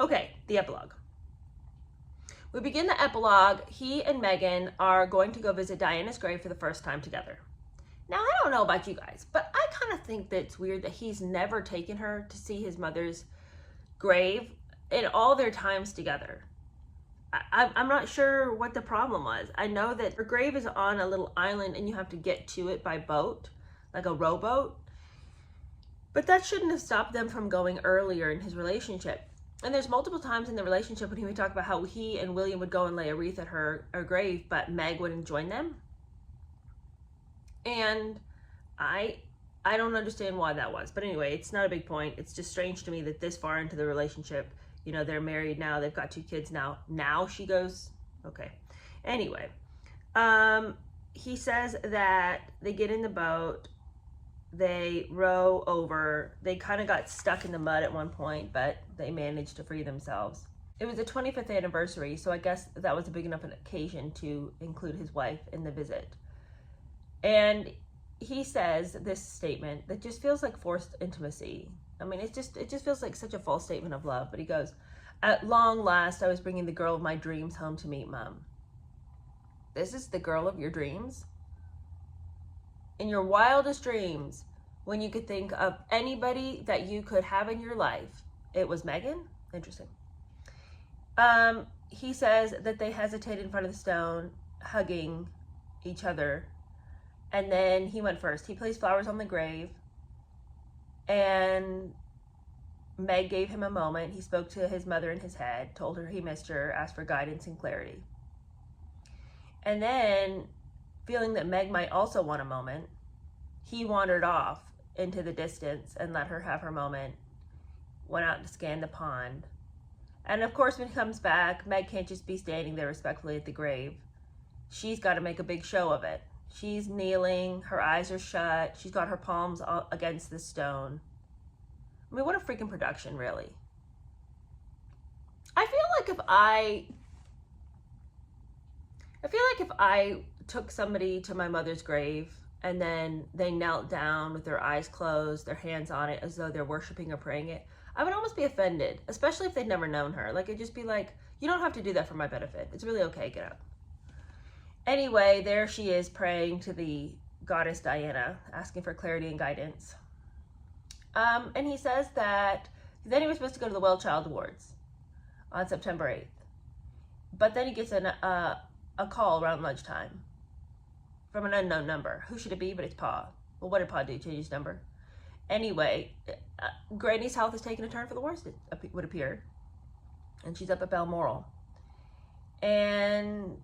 Okay, the epilogue. We begin the epilogue. He and Meghan are going to go visit Diana's grave for the first time together. Now, I don't know about you guys, but I kind of think that it's weird that he's never taken her to see his mother's grave in all their times together. I'm not sure what the problem was. I know that her grave is on a little island and you have to get to it by boat, like a rowboat. But that shouldn't have stopped them from going earlier in his relationship. And there's multiple times in the relationship when he would talk about how he and William would go and lay a wreath at her grave, but Meg wouldn't join them. And I don't understand why that was. But anyway, it's not a big point. It's just strange to me that this far into the relationship, you know, they're married now, they've got 2 kids now. Now she goes, okay. Anyway, he says that they get in the boat, they row over, they kind of got stuck in the mud at one point, but they managed to free themselves. It was the 25th anniversary, so I guess that was a big enough an occasion to include his wife in the visit. And he says this statement that just feels like forced intimacy. I mean, it just feels like such a false statement of love. But he goes, "At long last, I was bringing the girl of my dreams home to meet Mom." This is the girl of your dreams? In your wildest dreams, when you could think of anybody that you could have in your life, it was Meghan? Interesting. He says that they hesitate in front of the stone, hugging each other. And then he went first. He placed flowers on the grave. And Meg gave him a moment. He spoke to his mother in his head, told her he missed her, asked for guidance and clarity. And then, feeling that Meg might also want a moment, he wandered off into the distance and let her have her moment, went out to scan the pond. And of course, when he comes back, Meg can't just be standing there respectfully at the grave. She's got to make a big show of it. She's kneeling, her eyes are shut, she's got her palms against the stone. I mean, what a freaking production, really. I feel like if I took somebody to my mother's grave and then they knelt down with their eyes closed, their hands on it as though they're worshiping or praying it, I would almost be offended, especially if they'd never known her. Like, it'd just be like, you don't have to do that for my benefit. It's really okay, get up. Anyway, there she is praying to the goddess Diana, asking for clarity and guidance. And he says that then he was supposed to go to the Well Child Awards on September 8th. But then he gets a call around lunchtime from an unknown number. Who should it be? But it's Pa. Well, what did Pa do? Change his number? Anyway, Granny's health is taking a turn for the worst, it would appear. And she's up at Balmoral. And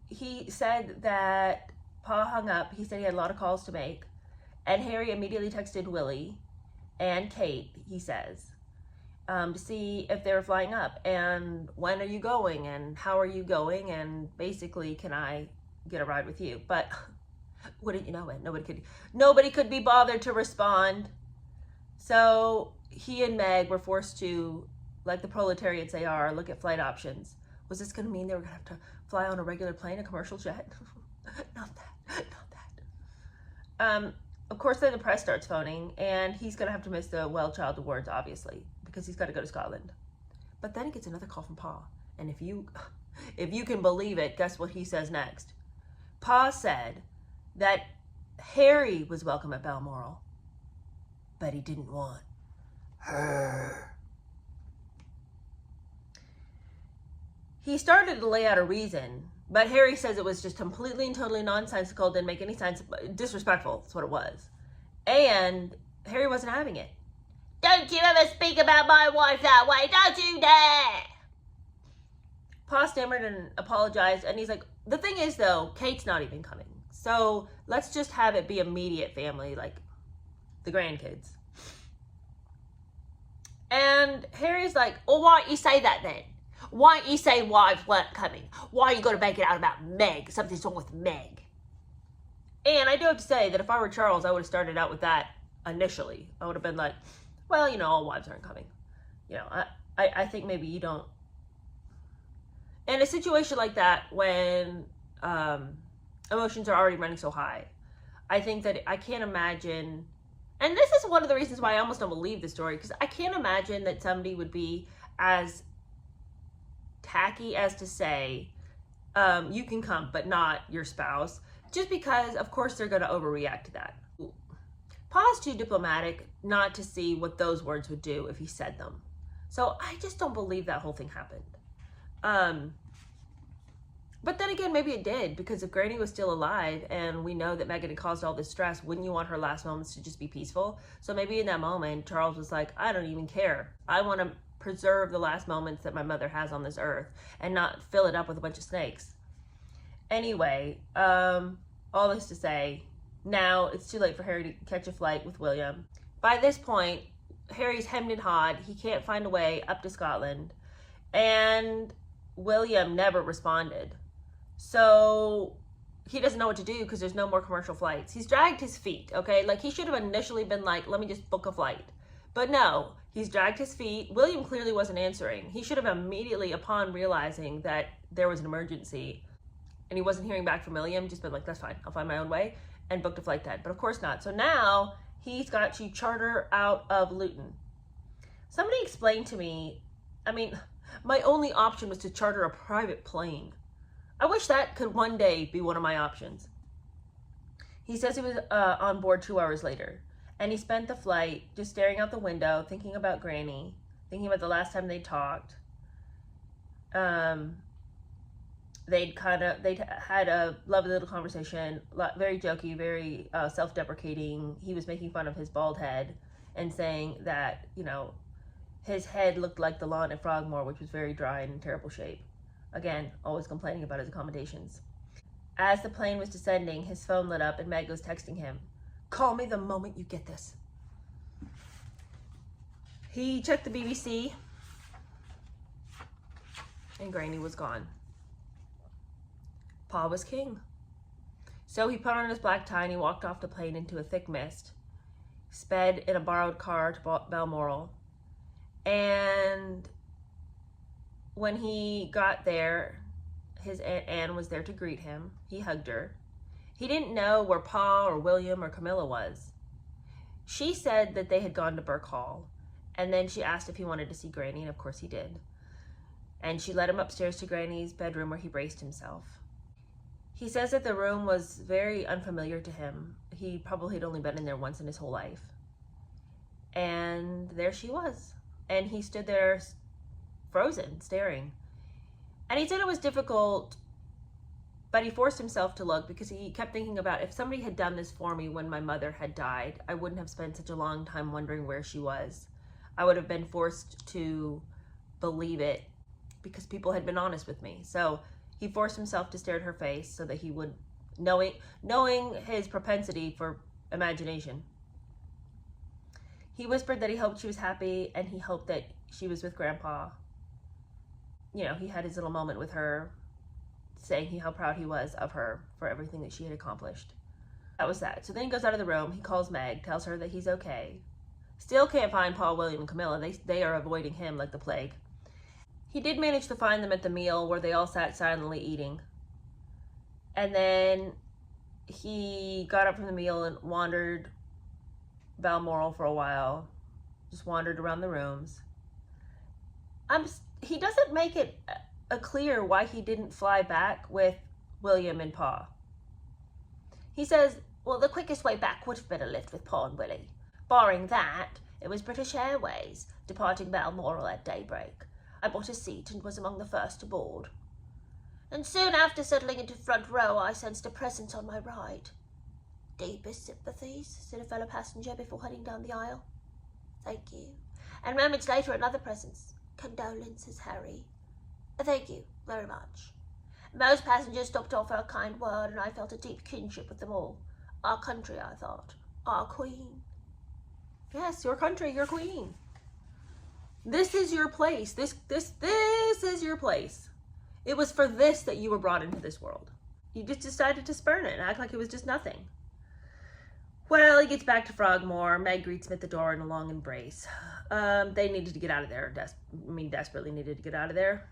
he said that Pa hung up. He said he had a lot of calls to make. And Harry immediately texted Willie and Kate, he says, to see if they were flying up. And when are you going? And how are you going? And basically, can I get a ride with you? But wouldn't you know it? Nobody could be bothered to respond. So he and Meg were forced to, like the proletariats they are, look at flight options. Was this going to mean they were going to have to fly on a regular plane, a commercial jet? Not that. Of course, then the press starts phoning, and he's going to have to miss the Well Child Awards, obviously, because he's got to go to Scotland. But then he gets another call from Pa. And if you can believe it, guess what he says next? Pa said that Harry was welcome at Balmoral, but he didn't want her. He started to lay out a reason, but Harry says it was just completely and totally nonsensical, didn't make any sense, disrespectful, that's what it was. And Harry wasn't having it. Don't you ever speak about my wife that way, don't you dare! Pa stammered and apologized, and he's like, the thing is though, Kate's not even coming. So let's just have it be immediate family, like the grandkids. And Harry's like, well, why don't you say that then? Why don't you say wives weren't coming? Why are you going to make it out about Meg? Something's wrong with Meg. And I do have to say that if I were Charles, I would have started out with that initially. I would have been like, well, you know, all wives aren't coming. You know, I think maybe you don't. In a situation like that, when emotions are already running so high, I think that I can't imagine, and this is one of the reasons why I almost don't believe the story, because I can't imagine that somebody would be as tacky as to say, you can come, but not your spouse, just because, of course, they're going to overreact to that. Pa's too diplomatic not to see what those words would do if he said them. So I just don't believe that whole thing happened. But then again, maybe it did, because if Granny was still alive and we know that Megan had caused all this stress, wouldn't you want her last moments to just be peaceful? So maybe in that moment, Charles was like, I don't even care. I want to preserve the last moments that my mother has on this earth and not fill it up with a bunch of snakes. Anyway, all this to say, now it's too late for Harry to catch a flight with William. By this point, Harry's hemmed and hawed. He can't find a way up to Scotland. And William never responded. So he doesn't know what to do because there's no more commercial flights. He's dragged his feet, okay? Like, he should have initially been like, let me just book a flight. But no, he's dragged his feet. William clearly wasn't answering. He should have immediately, upon realizing that there was an emergency and he wasn't hearing back from William, just been like, that's fine, I'll find my own way, and booked a flight then. But of course not. So now he's got to charter out of Luton. Somebody explained to me, I mean, my only option was to charter a private plane. I wish that could one day be one of my options. He says he was on board 2 hours later. And he spent the flight just staring out the window, thinking about Granny, thinking about the last time they talked. They'd had a lovely little conversation, very jokey, very self-deprecating. He was making fun of his bald head and saying that, you know, his head looked like the lawn at Frogmore, which was very dry and in terrible shape. Again, always complaining about his accommodations. As the plane was descending, his phone lit up and Meg was texting him, "Call me the moment you get this." He checked the BBC and Granny was gone. Pa was king. So he put on his black tie and he walked off the plane into a thick mist, sped in a borrowed car to Balmoral. And when he got there, his Aunt Anne was there to greet him. He hugged her. He didn't know where Pa or William or Camilla was. She said that they had gone to Burke Hall, and then she asked if he wanted to see Granny, and of course he did. And she led him upstairs to Granny's bedroom where he braced himself. He says that the room was very unfamiliar to him. He probably had only been in there once in his whole life. And there she was. And he stood there frozen, staring. And he said it was difficult, but he forced himself to look because he kept thinking about, if somebody had done this for me when my mother had died, I wouldn't have spent such a long time wondering where she was. I would have been forced to believe it because people had been honest with me. So he forced himself to stare at her face so that he would, knowing his propensity for imagination. He whispered that he hoped she was happy and he hoped that she was with Grandpa. You know, he had his little moment with her, saying how proud he was of her for everything that she had accomplished. That was that. So then he goes out of the room, he calls Meg, tells her that he's okay. Still can't find Paul, William, and Camilla. They are avoiding him like the plague. He did manage to find them at the meal where they all sat silently eating. And then he got up from the meal and wandered Balmoral for a while. Just wandered around the rooms. He doesn't make it clear why he didn't fly back with William and Pa. He says, well, the quickest way back would have been a lift with Pa and Willie. Barring that, it was British Airways, departing Balmoral at daybreak. I bought a seat and was among the first to board. And soon after settling into front row, I sensed a presence on my right. Deepest sympathies, said a fellow passenger before heading down the aisle. Thank you. And moments later, another presence. Condolences, Harry. Thank you very much. Most passengers stopped off for a kind word, and I felt a deep kinship with them all. Our country, I thought. Our queen. Yes, your country, your queen. This is your place. This is your place. It was for this that you were brought into this world. You just decided to spurn it and act like it was just nothing. Well, he gets back to Frogmore. Meg greets him at the door in a long embrace. They needed to get out of there. Desperately needed to get out of there.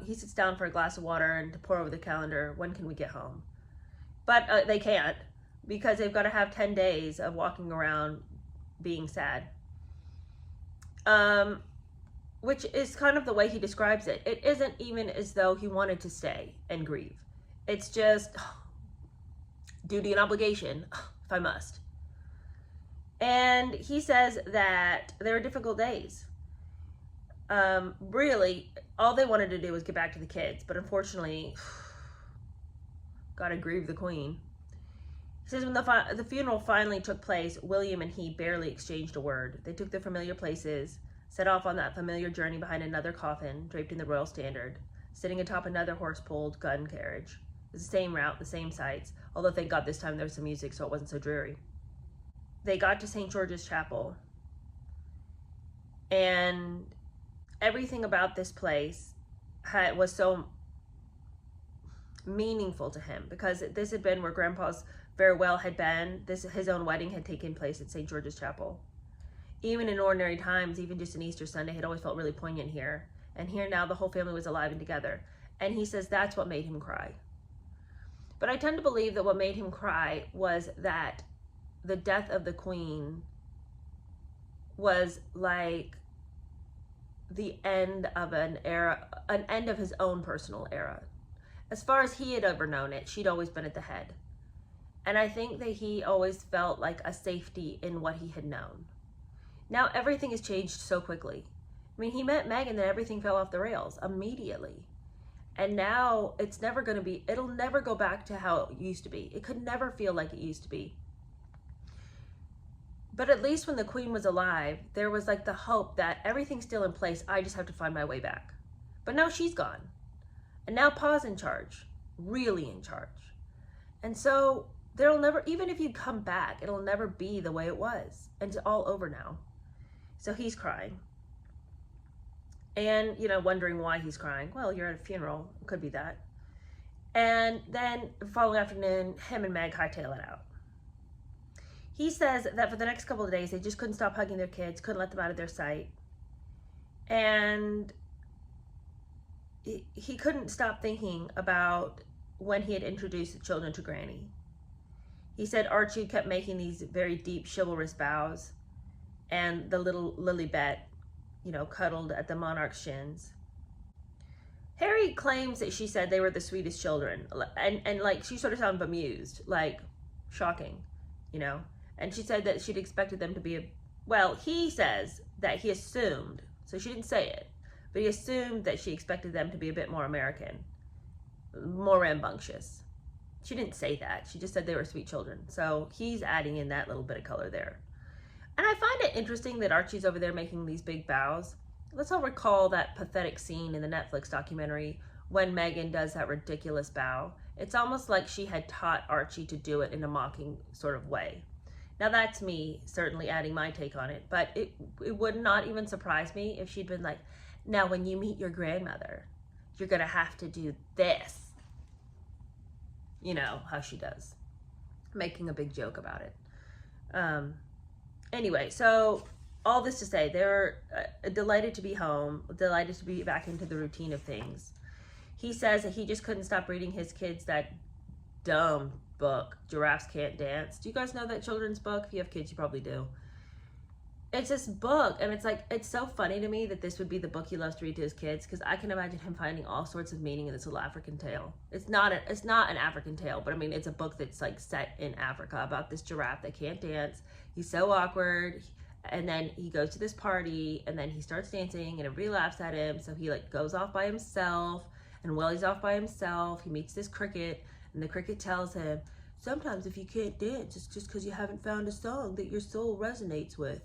He sits down for a glass of water and to pour over the calendar. When can we get home? But they can't, because they've got to have 10 days of walking around being sad. which is kind of the way he describes it. It isn't even as though he wanted to stay and grieve. It's just duty and obligation, if I must. And he says that there are difficult days. Really, all they wanted to do was get back to the kids, but unfortunately, gotta grieve the queen. He says when the funeral finally took place, William and he barely exchanged a word. They took their familiar places, set off on that familiar journey behind another coffin draped in the royal standard, sitting atop another horse-pulled gun carriage. It was the same route, the same sights, although thank God this time there was some music so it wasn't so dreary. They got to St. George's Chapel, and everything about this place was so meaningful to him, because this had been where Grandpa's farewell had been. His own wedding had taken place at St. George's Chapel. Even in ordinary times, even just an Easter Sunday, had always felt really poignant here. And here now the whole family was alive and together. And he says that's what made him cry. But I tend to believe that what made him cry was that the death of the Queen was like the end of an era, an end of his own personal era. As far as he had ever known it, she'd always been at the head. And I think that he always felt like a safety in what he had known. Now everything has changed so quickly. I mean, he met Meghan and everything fell off the rails immediately. And now it's never going to be, it'll never go back to how it used to be. It could never feel like it used to be. But at least when the Queen was alive, there was like the hope that everything's still in place. I just have to find my way back. But now she's gone. And now Pa's in charge, really in charge. And so there'll never, even if you come back, it'll never be the way it was. And it's all over now. So he's crying. And, you know, wondering why he's crying. Well, you're at a funeral. It could be that. And then the following afternoon, him and Meg hightail it out. He says that for the next couple of days, they just couldn't stop hugging their kids, couldn't let them out of their sight. And he couldn't stop thinking about when he had introduced the children to Granny. He said Archie kept making these very deep, chivalrous bows, and the little Lilibet, you know, cuddled at the monarch's shins. Harry claims that she said they were the sweetest children, and like, she sort of sounded bemused, like, shocking, you know. And she said that she'd expected them to be, well, he says that he assumed, so she didn't say it, but he assumed that she expected them to be a bit more American, more rambunctious. She didn't say that. She just said they were sweet children. So he's adding in that little bit of color there. And I find it interesting that Archie's over there making these big bows. Let's all recall that pathetic scene in the Netflix documentary when Meghan does that ridiculous bow. It's almost like she had taught Archie to do it in a mocking sort of way. Now that's me certainly adding my take on it, but it would not even surprise me if she'd been like, now when you meet your grandmother, you're gonna have to do this. You know, how she does, making a big joke about it. Anyway, so all this to say, they're delighted to be home, delighted to be back into the routine of things. He says that he just couldn't stop reading his kids that dumb book, Giraffes Can't Dance. Do you guys know that children's book? If you have kids, you probably do. It's this book, and it's like, it's so funny to me that this would be the book he loves to read to his kids, because I can imagine him finding all sorts of meaning in this little African tale. It's not an African tale, but I mean, it's a book that's like set in Africa about this giraffe that can't dance. He's so awkward, and then he goes to this party, and then he starts dancing, and everybody laughs at him, so he like goes off by himself, and while he's off by himself, he meets this cricket, and the cricket tells him, sometimes if you can't dance, it's just because you haven't found a song that your soul resonates with.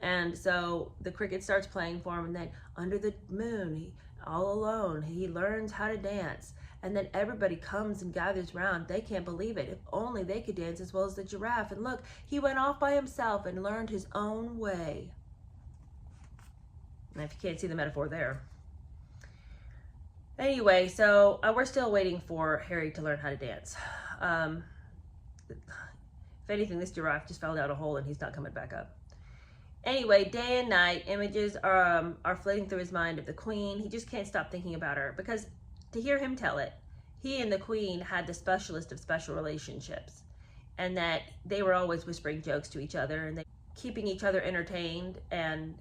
And so the cricket starts playing for him, and then under the moon, all alone, he learns how to dance. And then everybody comes and gathers around. They can't believe it. If only they could dance as well as the giraffe. And look, he went off by himself and learned his own way. And if you can't see the metaphor there. Anyway, so we're still waiting for Harry to learn how to dance. If anything, this giraffe just fell down a hole and he's not coming back up. Anyway, day and night, images are flitting through his mind of the Queen. He just can't stop thinking about her, because to hear him tell it, he and the Queen had the specialist of special relationships, and that they were always whispering jokes to each other and keeping each other entertained. And,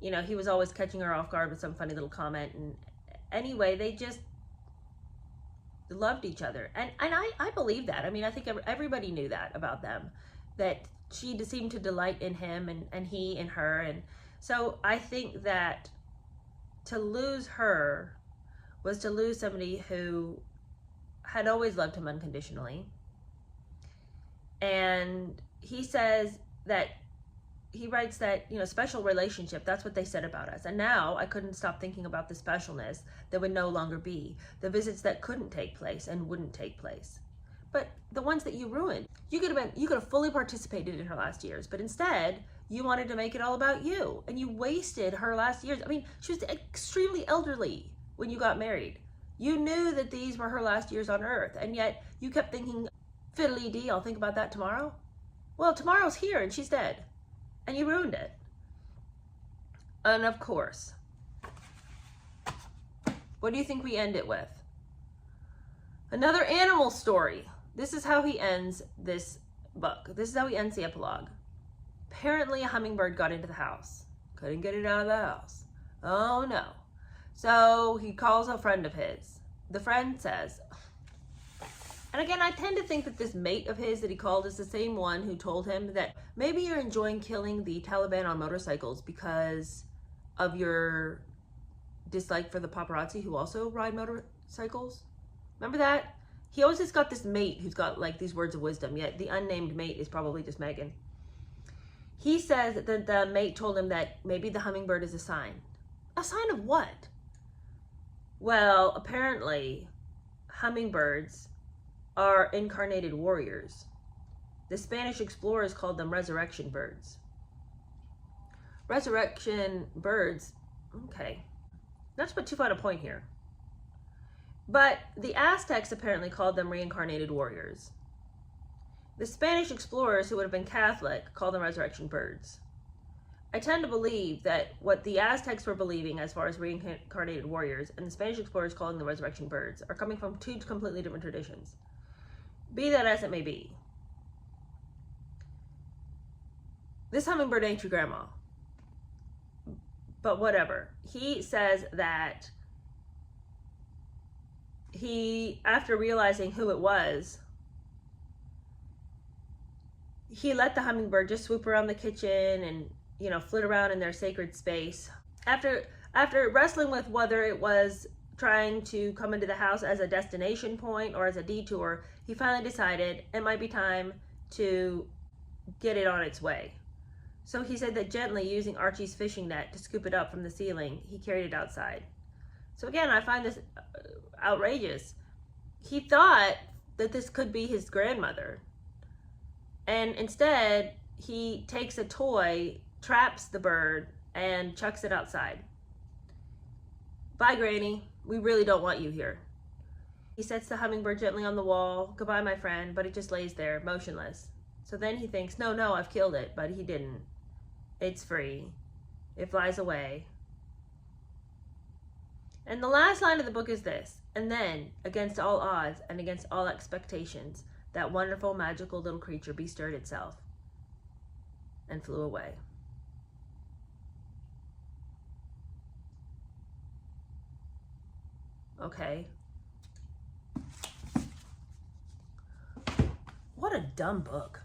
you know, he was always catching her off guard with some funny little comment. And anyway, they just loved each other. And I believe that. I mean, I think everybody knew that about them, that she seemed to delight in him, and he in her. And so I think that to lose her was to lose somebody who had always loved him unconditionally. And he says that, he writes that, you know, special relationship, that's what they said about us. And now I couldn't stop thinking about the specialness that would no longer be, the visits that couldn't take place and wouldn't take place. But the ones that you ruined, you could have fully participated in her last years, but instead you wanted to make it all about you, and you wasted her last years. I mean, she was extremely elderly when you got married. You knew that these were her last years on earth, and yet you kept thinking, fiddly-dee, I'll think about that tomorrow. Well, tomorrow's here and she's dead, and you ruined it. And of course, what do you think we end it with? Another animal story. This is how he ends this book. This is how he ends the epilogue. Apparently a hummingbird got into the house. Couldn't get it out of the house. Oh no. So he calls a friend of his. The friend says, and again, I tend to think that this mate of his that he called is the same one who told him that maybe you're enjoying killing the Taliban on motorcycles because of your dislike for the paparazzi who also ride motorcycles. Remember that? He always just got this mate who's got like these words of wisdom, yet the unnamed mate is probably just Megan. He says that the mate told him that maybe the hummingbird is a sign. A sign of what? Well, apparently hummingbirds are incarnated warriors. The Spanish explorers called them resurrection birds. Resurrection birds, okay. Not to put too fine a point here. But the Aztecs apparently called them reincarnated warriors. The Spanish explorers, who would have been Catholic, called them resurrection birds. I tend to believe that what the Aztecs were believing as far as reincarnated warriors and the Spanish explorers calling them resurrection birds are coming from two completely different traditions. Be that as it may be, this hummingbird ain't your grandma. But whatever. He says that he, after realizing who it was, he let the hummingbird just swoop around the kitchen and, you know, flit around in their sacred space. After wrestling with whether it was trying to come into the house as a destination point or as a detour, he finally decided it might be time to get it on its way. So he said that gently, using Archie's fishing net to scoop it up from the ceiling, he carried it outside. So again, I find this outrageous. He thought that this could be his grandmother. And instead, he takes a toy, traps the bird, and chucks it outside. Bye, Granny. We really don't want you here. He sets the hummingbird gently on the wall. Goodbye, my friend. But it just lays there, motionless. So then he thinks, no, I've killed it. But he didn't. It's free. It flies away. And the last line of the book is this. And then, against all odds and against all expectations, that wonderful, magical little creature bestirred itself and flew away. Okay. What a dumb book.